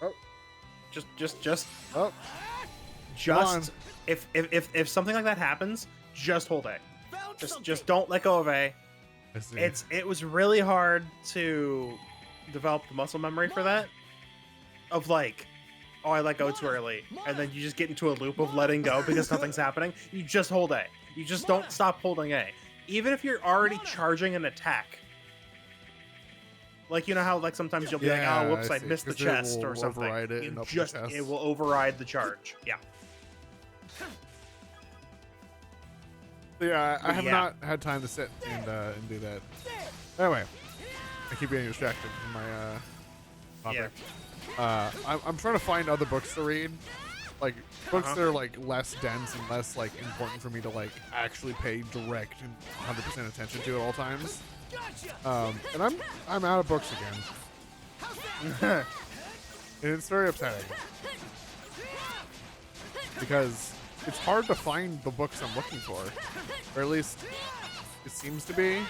Oh, Just, oh, just if something like that happens, just hold A. Just don't let go of A. I see. It was really hard to develop the muscle memory for that. Of like, oh, I let go too early, and then you just get into a loop of letting go because nothing's happening. You just hold A. You just don't stop holding A, even if you're already charging an attack. Like, you know how like sometimes you'll be like, oh, whoops, I see. missed the 'Cause it chest will or something. override it and open the chest. It will override the charge. Yeah. Yeah, I have Yeah. not had time to sit and do that. Anyway, I keep getting distracted from my topic. I'm trying to find other books to read, like books that are like less dense and less like important for me to like actually pay direct and 100% attention to at all times. And I'm out of books again, and it's very upsetting because it's hard to find the books I'm looking for, or at least it seems to be.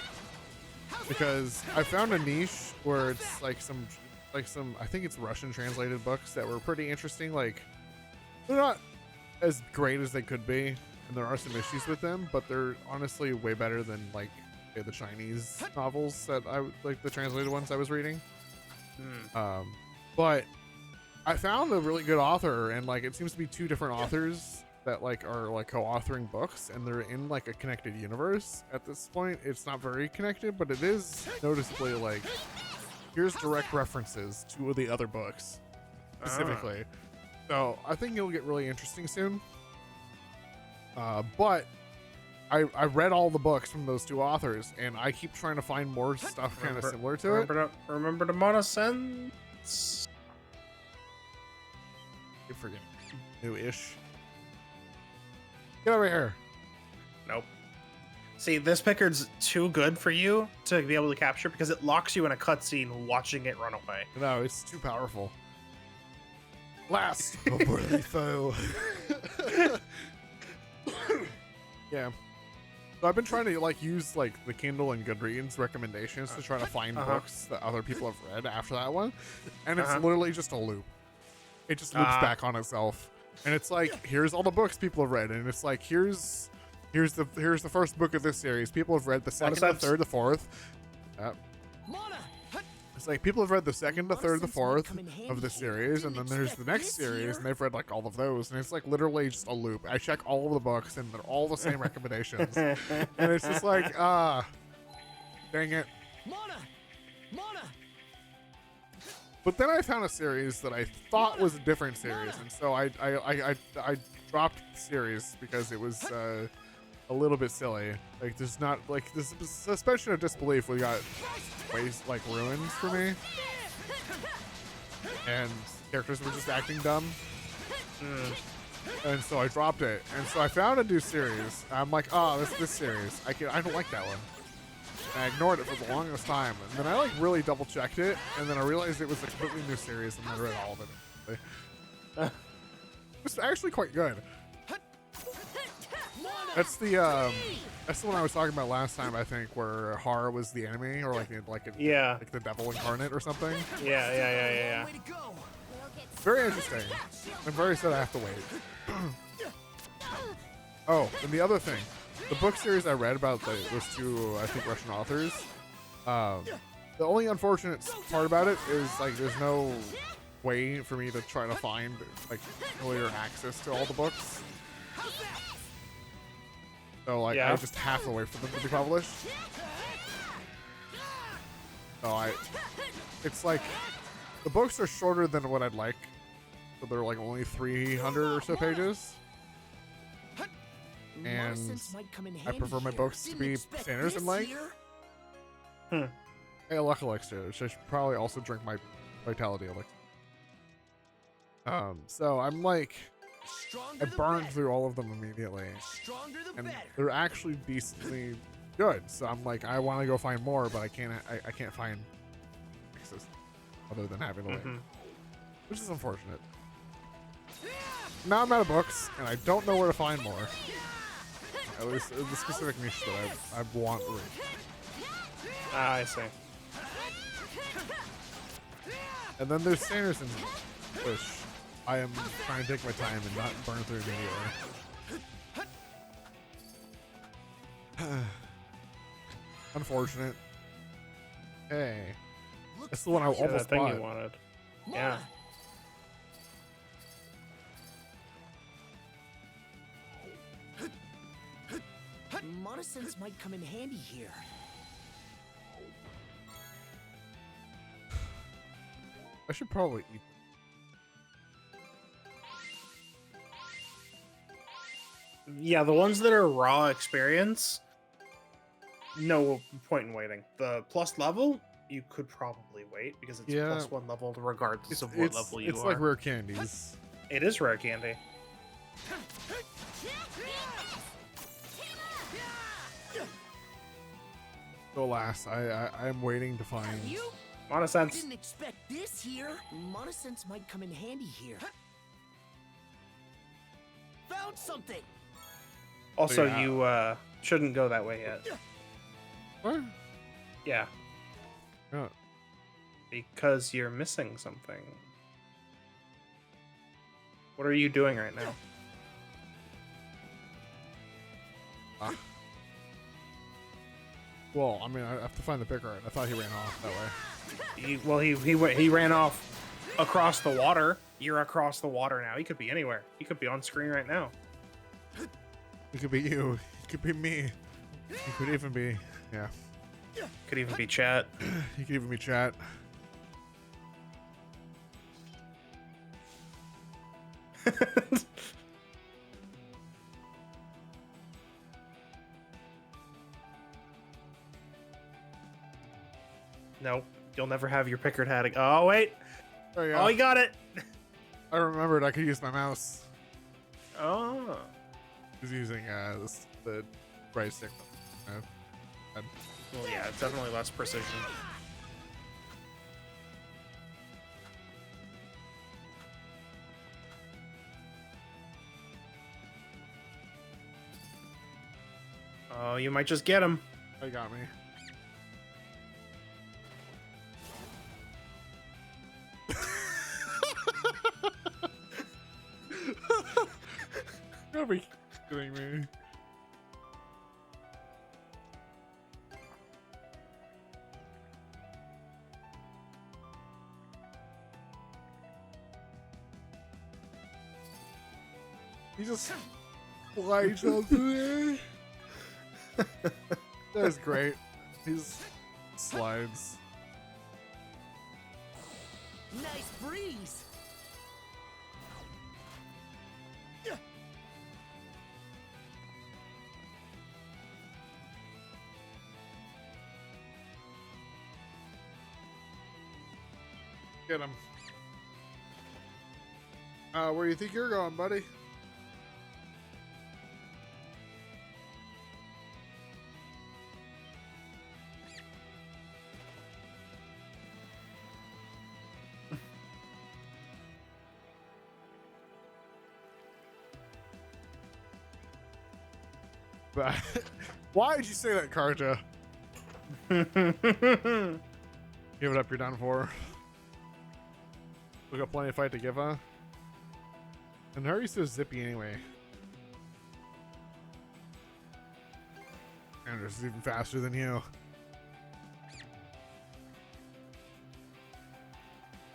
Because I found a niche where it's like some I think it's Russian translated books that were pretty interesting. Like, they're not as great as they could be, and there are some issues with them, but they're honestly way better than like the Chinese novels that I like, the translated ones I was reading. But I found a really good author, and like it seems to be two different authors that like are like co-authoring books, and they're in like a connected universe. At this point, it's not very connected, but it is noticeably like, here's direct references to the other books specifically. So I think it'll get really interesting soon. But I read all the books from those two authors, and I keep trying to find more stuff kind of similar to it. Remember the monosense? You forget. New-ish. Get over here. Nope. See, this Pickard's too good for you to be able to capture because it locks you in a cutscene watching it run away. No, it's too powerful. Last, before they fail. Yeah. So I've been trying to like use like the Kindle and Goodreads recommendations to try to find books that other people have read after that one, and it's literally just a loop. It just loops back on itself, and it's like, here's all the books people have read, and it's like, here's the first book of this series. People have read the second, the third, the fourth. It's like people have read the second, the third, the fourth of the series, and then there's the next series, and they've read like all of those, and it's like literally just a loop. I check all of the books, and they're all the same recommendations, and it's just like, dang it. But then I found a series that I thought was a different series, and so I dropped the series because it was a little bit silly. Like, there's not like this suspension of disbelief we got ways like ruined for me, and characters were just acting dumb, and so I dropped it. And so I found a new series. I'm like, oh, this series. I don't like that one. And I ignored it for the longest time, and then I like really double checked it, and then I realized it was a completely new series, and I read all of it. It's actually quite good. That's the one I was talking about last time, I think, where Har was the enemy, or like the devil incarnate or something. Yeah. Very interesting. I'm very sad I have to wait. Oh, and the other thing, the book series I read about those two, I think, Russian authors, the only unfortunate part about it is like there's no way for me to try to find like earlier access to all the books. So like I just have to wait for them to be published. So it's like the books are shorter than what I'd like. So they're like only 300 or so pages. And I prefer my books to be standards in length. Hey, luck elixir, which I should probably also drink my vitality elixir. So I'm like, I burned through all of them immediately, and they're actually decently good. So I'm like, I want to go find more, but I can't find access other than having to wait, which is unfortunate. Now I'm out of books, and I don't know where to find more. At least the specific niche that I want to read. I see. And then there's Sanderson's which I am trying to take my time and not burn through immediately. Unfortunate. Hey, that's the one I Yeah, almost that thing bought. you wanted. Yeah. Monosens might come in handy here. I should probably eat Yeah, the ones that are raw experience, no point in waiting. The plus level, you could probably wait because it's Yeah. +1 level regardless It's, of what it's, level you it's are. like rare candies. It is rare candy. So alas, I'm waiting to find. You Monosense. didn't expect this here. Monosens might come in handy here. Found something. Also, Yeah. you shouldn't go that way yet. What? Yeah, Oh, because you're missing something. What are you doing right now? ah. Well, I mean, I have to find the picker. I thought he ran off that way. He ran off across the water. You're across the water now. He could be anywhere. He could be on screen right now. It could be you. It could be me. It could even be, yeah. Could even be chat. He could even be chat. Nope. You'll never have your Pickard hat again. Oh, wait. Oh yeah. Oh, he got it. I remembered I could use my mouse. Oh. He's using the right stick. Well, yeah, it's definitely less precision. Oh, you might just get him. They got me. Gotta be kidding me. He just slides up there. That's great. He's slides. Nice breeze. Get him. Where do you think you're going, buddy? But why did you say that, Karja? Give it up, you're done for. We got plenty of fight to give, huh? And Harry's so zippy anyway. Anders is even faster than you.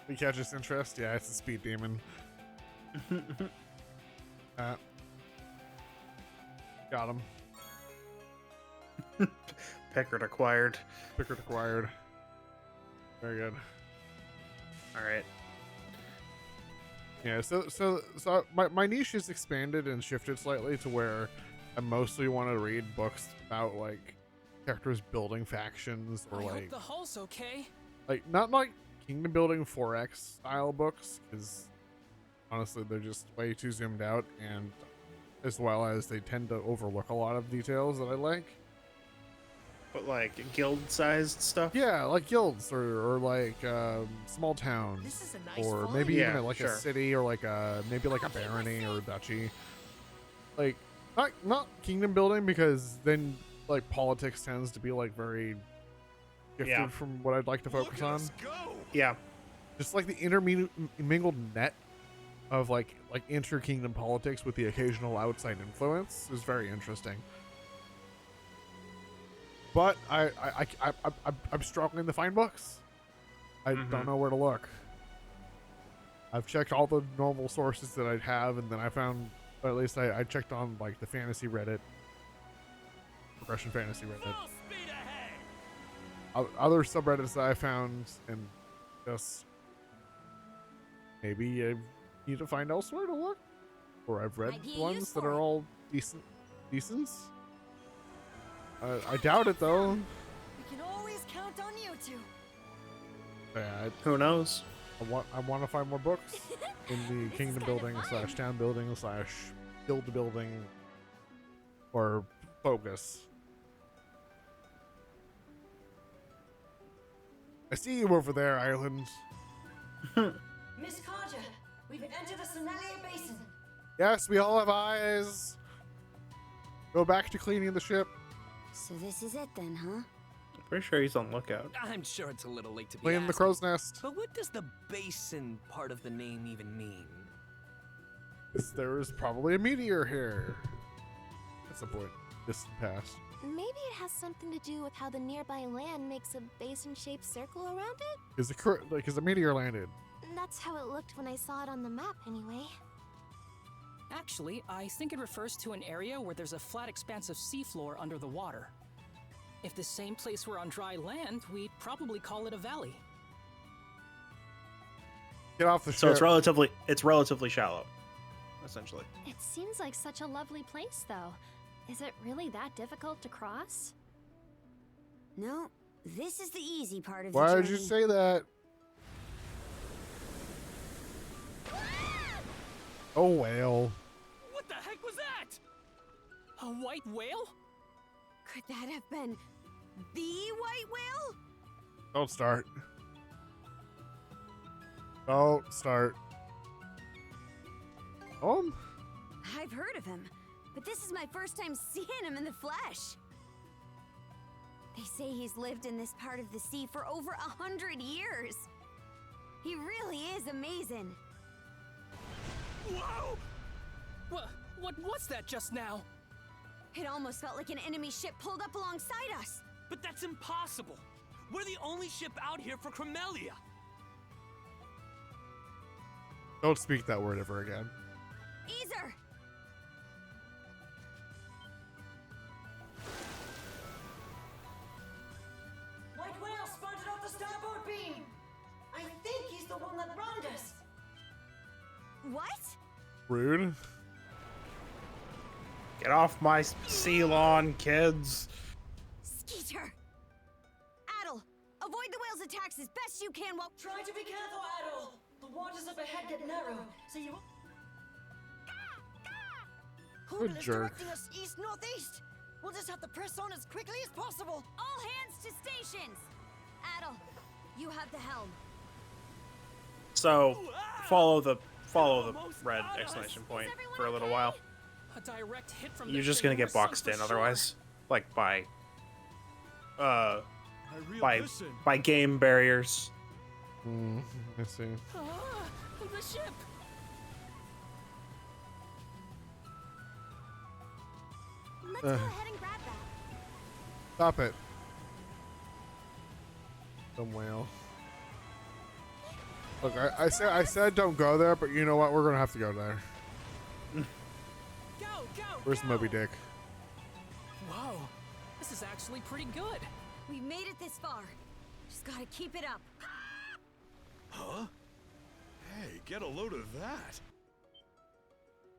We catch his interest? Yeah, it's a speed demon. Got him. Pickard acquired. Pickard acquired. Very good. All right. Yeah, so my niche has expanded and shifted slightly to where I mostly want to read books about like characters building factions or I hope like the hull's okay. not like kingdom building 4X style books, because honestly they're just way too zoomed out, and as well as they tend to overlook a lot of details that I like. But like guild-sized stuff. Yeah, like guilds or like small towns, This is a nice or find. maybe Yeah, even like sure. a city or like maybe like a barony or a duchy. Like not kingdom building, because then like politics tends to be like very gifted Yeah. from what I'd like to focus on. Yeah. just like the intermingled net of like inter-kingdom politics with the occasional outside influence is very interesting. But I'm struggling to find books. I don't know where to look. I've checked all the normal sources that I'd have, and then I found, or at least I checked on like the fantasy Reddit, progression fantasy Reddit, other subreddits that I found, and just maybe I need to find elsewhere to look, or I've read ones that are all decents. I doubt it though. We can always count on you two. Yeah, Who knows? I want to find more books in the kingdom building / town building / guild building or focus. I see you over there, Island. Miss Kaja, we've entered the Sonalia Basin. Yes, we all have eyes. Go back to cleaning the ship. So this is it then, huh? Pretty sure he's on lookout. I'm sure it's a little late to be Clean the asking, crow's nest. but what does the basin part of the name even mean? There is probably a meteor here. At some point, distant past. Maybe it has something to do with how the nearby land makes a basin-shaped circle around it? Is the meteor landed? That's how it looked when I saw it on the map, anyway. Actually, I think it refers to an area where there's a flat expanse of seafloor under the water. If the same place were on dry land, we'd probably call it a valley. Get off the So ship. it's relatively shallow, essentially. It seems like such a lovely place, though. Is it really that difficult to cross? No, this is the easy part of the Why journey. did you say that? Oh, whale. What the heck was that? A white whale? Could that have been the white whale? Don't start. Don't start. I've heard of him, but this is my first time seeing him in the flesh. They say he's lived in this part of the sea for over 100 years. He really is amazing. Whoa! What was that just now? It almost felt like an enemy ship pulled up alongside us. But that's impossible. We're the only ship out here for Cremelia. Don't speak that word ever again. Easer! White whale spotted off the starboard beam. I think he's the one that wronged us. What? Rude. Get off my sea lawn, kids. Skeeter! Addle, avoid the whale's attacks as best you can while... Try to be careful, Adol. The waters up ahead get narrow, so you... Good Hoodle is jerk. directing us east-northeast. We'll just have to press on as quickly as possible. All hands to stations! Addle, you have the helm. So follow the red exclamation point for a little while. A direct hit from You're the just gonna thing get we're boxed sunk in for sure. otherwise, like by game barriers. I see. Ah, the ship! Let's go ahead and grab that. Stop it. Dumb whale. Look, I said don't go there, but you know what? We're gonna have to go there. Go, go, Where's go! Moby Dick? Whoa, this is actually pretty good. We've made it this far. Just gotta keep it up. Huh? Hey, get a load of that.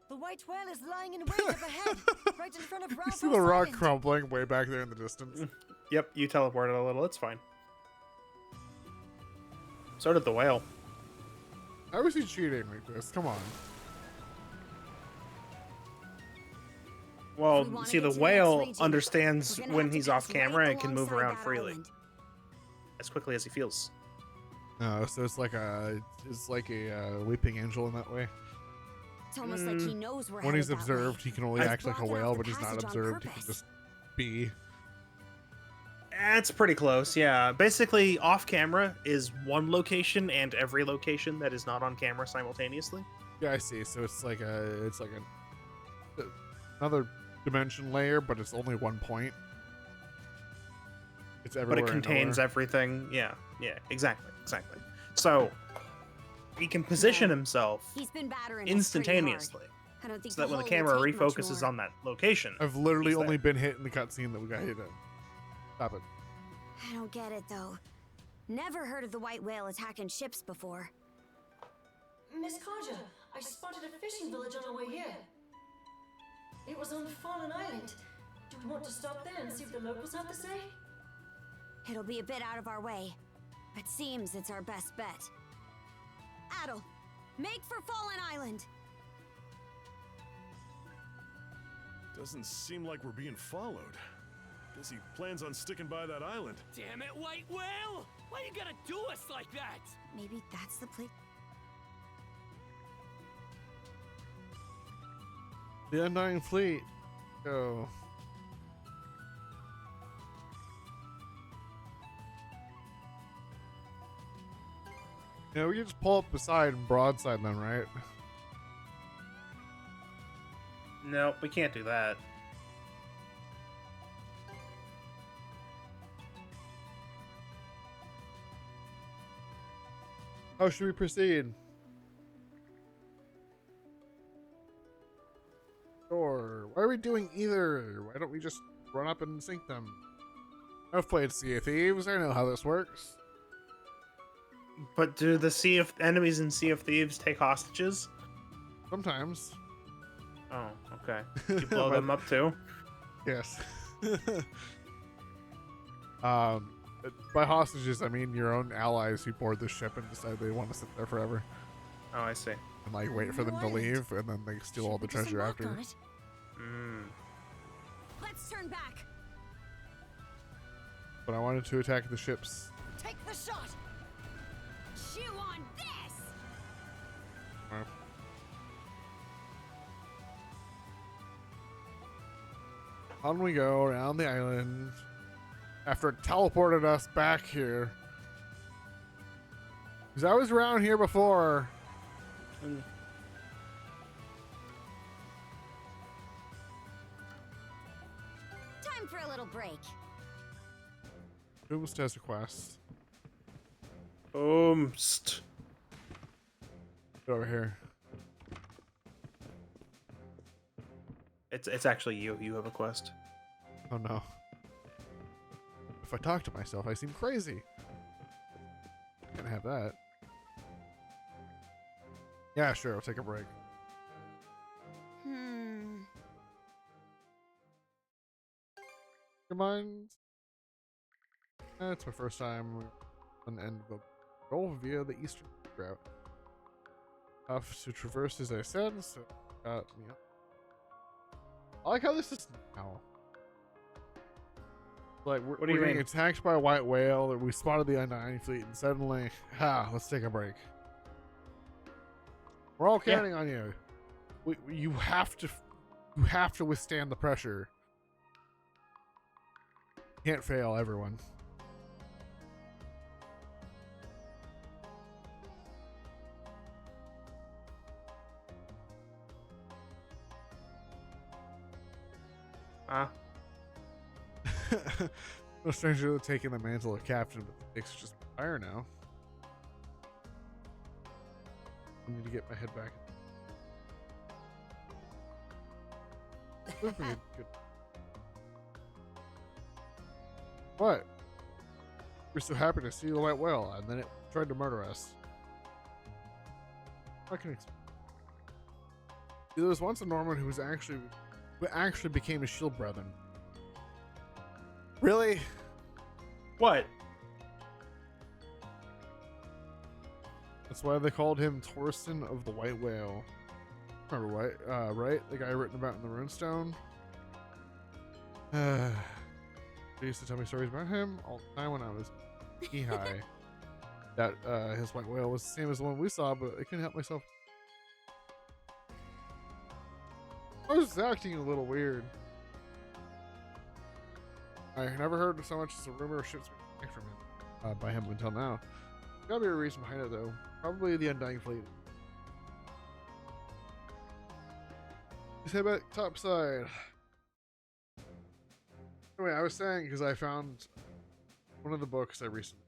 The white whale is lying in wait up ahead, right in front of You Ralph. see the rock crumbling way back there in the distance. Yep, you teleported a little. It's fine. So did the whale. How is he cheating like this? Come on. We Well, wanna see, get the to the whale next region. understands We're gonna when have to he's off pass right camera and can move alongside around that freely island. as quickly as he feels. So it's like a weeping angel in that way. It's almost like he knows we're When headed he's that way. observed, he can only I've act like a blocking off whale, the but he's not passage on observed. He can purpose. just be. That's pretty close, yeah. Basically, off camera is one location, and every location that is not on camera simultaneously. Yeah, I see. So it's like another dimension layer, but it's only one point. It's But everywhere. it contains and everything. Yeah, exactly. So he can position himself He's been battering us pretty instantaneously, hard. I don't think so that the when the hole camera will take much refocuses more. on that location. I've literally he's only there. been hit in the cutscene that we got hit in. Stop it. I don't get it though. Never heard of the white whale attacking ships before. Miss Kaja, I spotted a fishing village on our way here. It was on Fallen Island. Do we want to stop there and see what the locals have to say? It'll be a bit out of our way, but seems it's our best bet. Adel, make for Fallen Island. Doesn't seem like we're being followed. Guess he plans on sticking by that island. Damn it, White Whale! Why you gotta do us like that? Maybe that's the place. The Undying Fleet. Go. Yeah, we can just pull up beside and broadside then, right? Nope, we can't do that. How should we proceed? Sure. Why are we doing either? Why don't we just run up and sink them? I've played Sea of Thieves. I know how this works. But do the enemies in Sea of Thieves take hostages? Sometimes. Oh, okay. You blow them up too? Yes. By hostages, I mean your own allies who board the ship and decide they want to sit there forever Oh, I see. and like wait for them to leave, and then they steal all the treasure after. Mm. Let's turn back. But I wanted to attack the ships. Take the shot. Chew on this. On we go around the island after it teleported us back here. Because I was around here before. Mm. Time for a little break. Who's has a quest? Get Get over here. It's actually you. You have a quest. Oh no. If I talk to myself, I seem crazy. Can't have that. Yeah, sure. I'll take a break. Come on. It's my first time on the end of the goal via the eastern route. Tough to traverse, as I said, so got me up. I like how this is now. Like we're What do you getting mean? attacked by a white whale, or we spotted the Undying Fleet, and suddenly, let's take a break. We're all counting on you. You have to withstand the pressure. Can't fail, everyone. No stranger to taking the mantle of captain, but the stakes are just higher now. I need to get my head back. Good. What? We're so happy to see the white whale, and then it tried to murder us. I can explain. There was once a Norman who actually became a shield brethren. Really? What? That's why they called him Torsten of the White Whale. Remember what? Right? The guy written about in the runestone. They used to tell me stories about him all the time when I was knee-high. That his white whale was the same as the one we saw, but I couldn't help myself. I was acting a little weird. I never heard so much as a rumor of ships being from him by him until now. Gotta be a reason behind it though. Probably the Undying Fleet. Let's head back topside. Anyway, I was saying because I found one of the books I recently.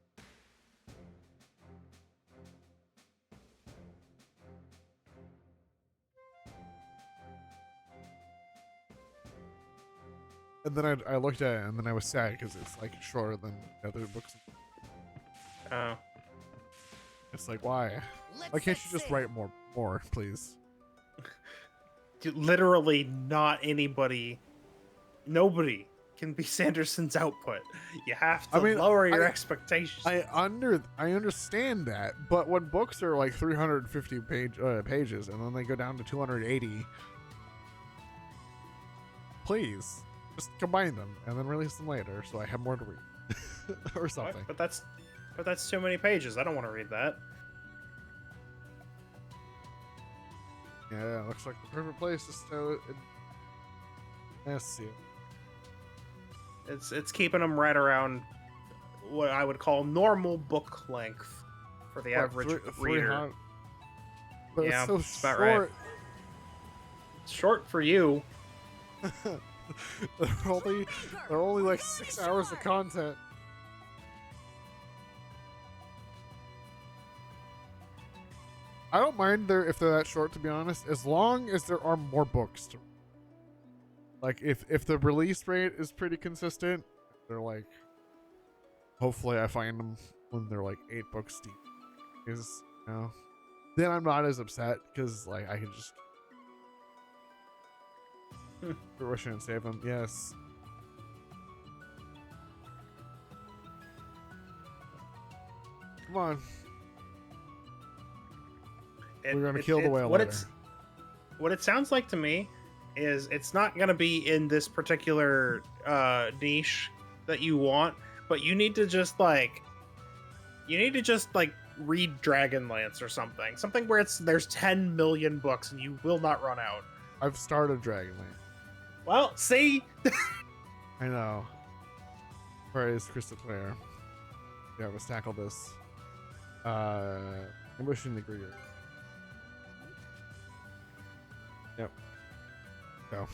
And then I looked at it and then I was sad because it's like shorter than the other books. Oh. It's like, why? Why can't you just write more, please? Literally not nobody can be Sanderson's output. You have to lower your expectations. I understand that, but when books are like 350 pages and then they go down to 280, please just combine them and then release them later so I have more to read or something. But that's too many pages. I don't want to read that. Yeah, looks like the perfect place to start. Let's see. It's keeping them right around what I would call normal book length for the average reader. But yeah, it's so that's short. about right. It's short for you. they're only like 6 hours of content. I don't mind if they're that short, to be honest, as long as there are more books to read. Like if the release rate is pretty consistent, they're like, hopefully I find them when they're like 8 books deep, because then I'm not as upset because like I can just fruition and save them. Yes. Come on. We're gonna kill the whale later. What it sounds like to me is it's not gonna be in this particular niche that you want, but you need to just like read Dragonlance or something where there's 10 million books and you will not run out. I've started Dragonlance. Well, see. I know. Praise Crystal Claire. Yeah, let's tackle this. Ambushing the Greer. Yep. Go.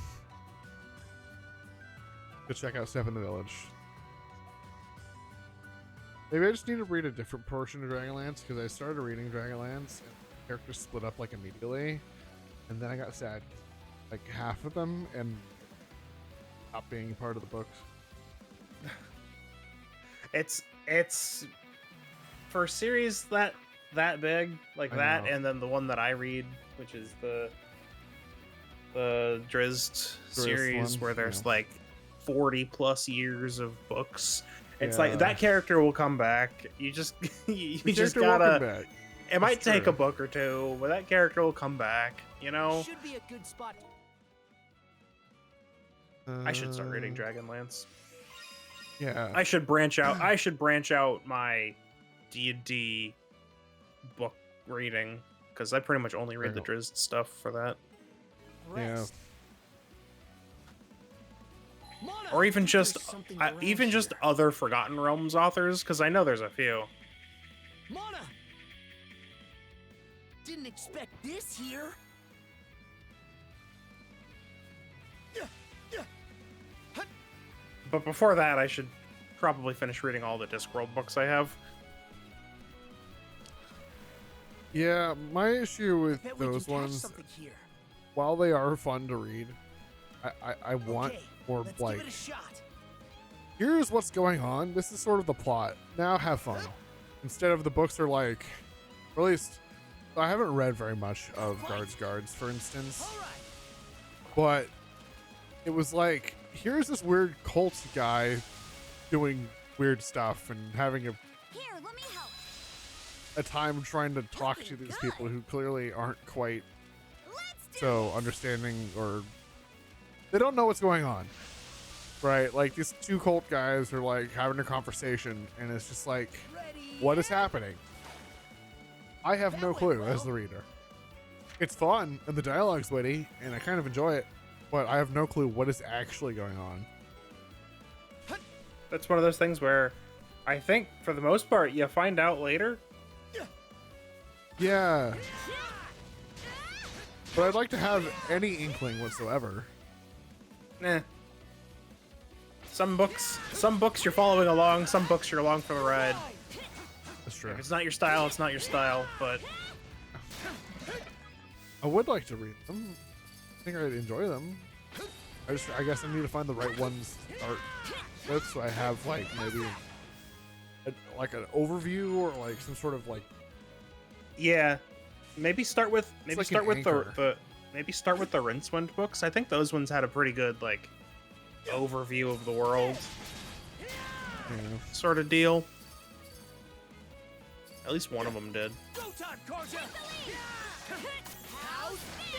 Go check out Step in the Village. Maybe I just need to read a different portion of Dragonlance because I started reading Dragonlance and the characters split up like immediately, and then I got sad. Like half of them and not being part of the books. It's for a series that big like that, and then the one that I read, which is the Drizzt series, where there's like 40 plus years of books. It's like that character will come back. You just you just gotta. It might take a book or two, but that character will come back. You know. Should be a good spot. I should start reading Dragonlance. Yeah. I should branch out. I should branch out my D&D book reading because I pretty much only read the Drizzt stuff for that. Yeah. Or even just other Forgotten Realms authors, because I know there's a few. Mana! Didn't expect this here. But before that, I should probably finish reading all the Discworld books I have. Yeah, my issue with those ones, while they are fun to read, I want more like, here's what's going on. This is sort of the plot. Now have fun. Instead of the books are like, or at least I haven't read very much of Guards, for instance, but it was like, here's this weird cult guy doing weird stuff and having a time trying to talk to these people who clearly aren't quite so understanding, or they don't know what's going on, right? Like these two cult guys are like having a conversation and it's just like, what is happening? I have no clue as the reader. It's fun and the dialogue's witty and I kind of enjoy it, but I have no clue what is actually going on. That's one of those things where I think for the most part you find out later. Yeah. But I'd like to have any inkling whatsoever. Eh. Some books you're following along, some books you're along for the ride. That's true. If it's not your style, it's not your style, but I would like to read them. I think I'd enjoy them. I guess I need to find the right ones to start with, so I have like maybe like an overview or like some sort of like. yeah. Maybe start with like start an with anchor. maybe start with the Rincewind books. I think those ones had a pretty good like overview of the world You know, sort of deal. At least one of them did.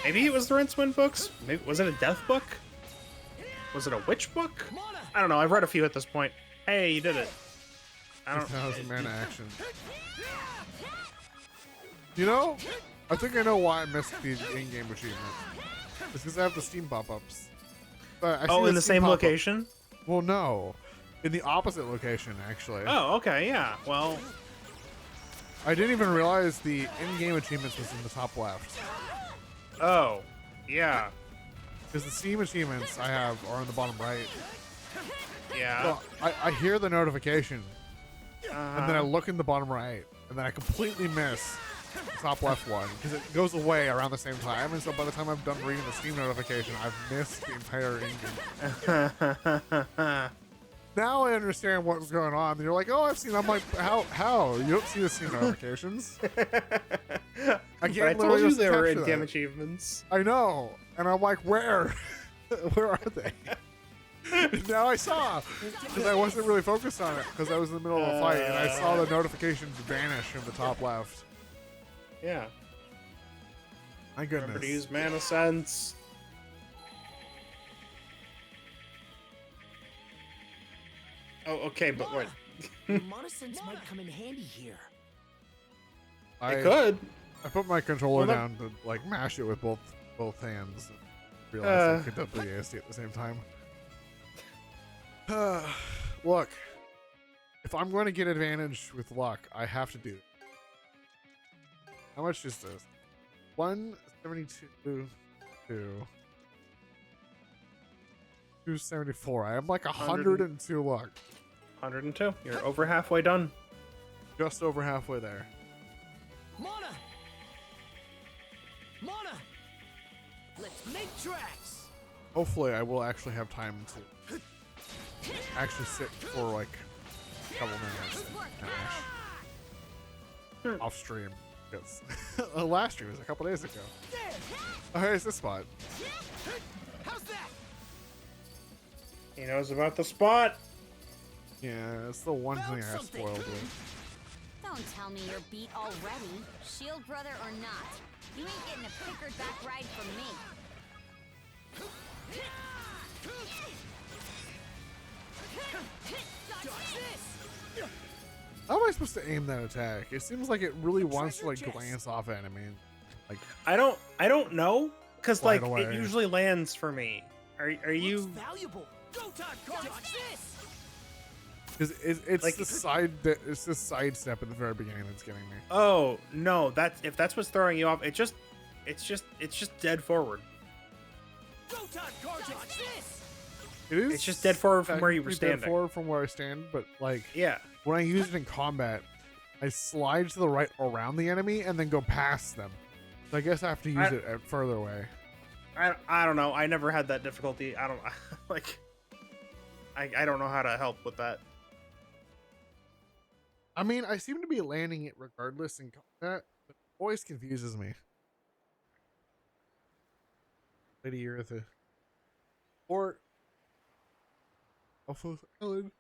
Maybe it was the Rincewind books. Maybe was it a death book? Was it a witch book? I don't know. I've read a few at this point. Hey, you did it. I don't. 2,000 mana action. You know, I think I know why I missed the in-game achievement. It's because I have the Steam pop-ups. Oh, in the same location? Well, no, in the opposite location actually. Oh, okay, yeah. Well, I didn't even realize the in-game achievements was in the top left. oh, yeah, Because the Steam achievements I have are in the bottom right. yeah. So I hear the notification, and then I Uh-huh. look in the bottom right, and then I completely miss the top left one because it goes away around the same time. And so by the time I'm done reading the Steam notification, I've missed the entire in-game. Now I understand what was going on. You're like, oh, I've seen. I'm like, how? You don't see the Steam notifications. I But I can't told you literally they were capture in-game that. achievements. I know, and I'm like, where? Where are they? Now I saw, because I wasn't really focused on it because I was in the middle of a fight, and I saw the notifications vanish from the top left. Yeah. My Remember to goodness. use mana sense. Oh, okay, but what? Mana sense might come in handy here. I It could. I put my controller Well, down to like mash it with both hands. And realized I could double the ASD at the same time. Look, if I'm going to get advantage with luck, I have to do it. How much is this? 172 to 274. I am like 102 luck. 102. You're over halfway done. Just over halfway there. Mana! Mana! Let's make tracks! Hopefully, I will actually have time to actually sit for like a couple minutes and mash off stream. Because last stream was a couple days ago. Oh, here's this spot. How's that? He knows about the spot. Yeah, it's the one thing I got something. spoiled with. Don't tell me you're beat already. Shield brother or not. You ain't getting a pickered back ride from me. How am I supposed to aim that attack? It seems like it really wants to like glance off enemy. Like, I don't know, cause Right like away. it usually lands for me. Are you? Valuable. Go time card. Dodge this. because it's Like- the it's the side step at the very beginning that's getting me. Oh no, if that's what's throwing you off, it's just dead forward. Go time card. Dodge this. It is. It's just dead forward from where you were technically dead standing. forward from where I stand, but like Yeah. when I use it in combat, I slide to the right around the enemy and then go past them. So I guess I have to use it at further away. I don't know. I never had that difficulty. I don't like. I don't know how to help with that. I mean, I seem to be landing it regardless in combat, but it always confuses me. Lady Eartha. Or Alpha Ellen.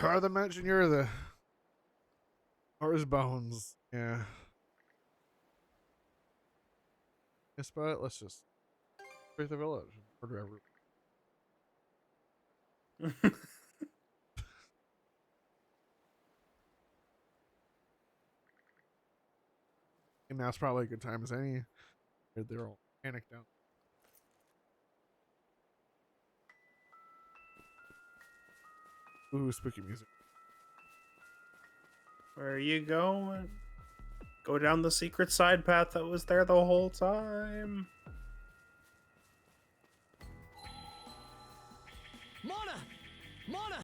Or the mention you're the or his bones. Yeah. Yes, but let's just break the village and murder everyone. And now's probably a good time as any. They're all panicked out. Ooh, spooky music. Where are you going? Go down the secret side path that was there the whole time. Mona! Mona!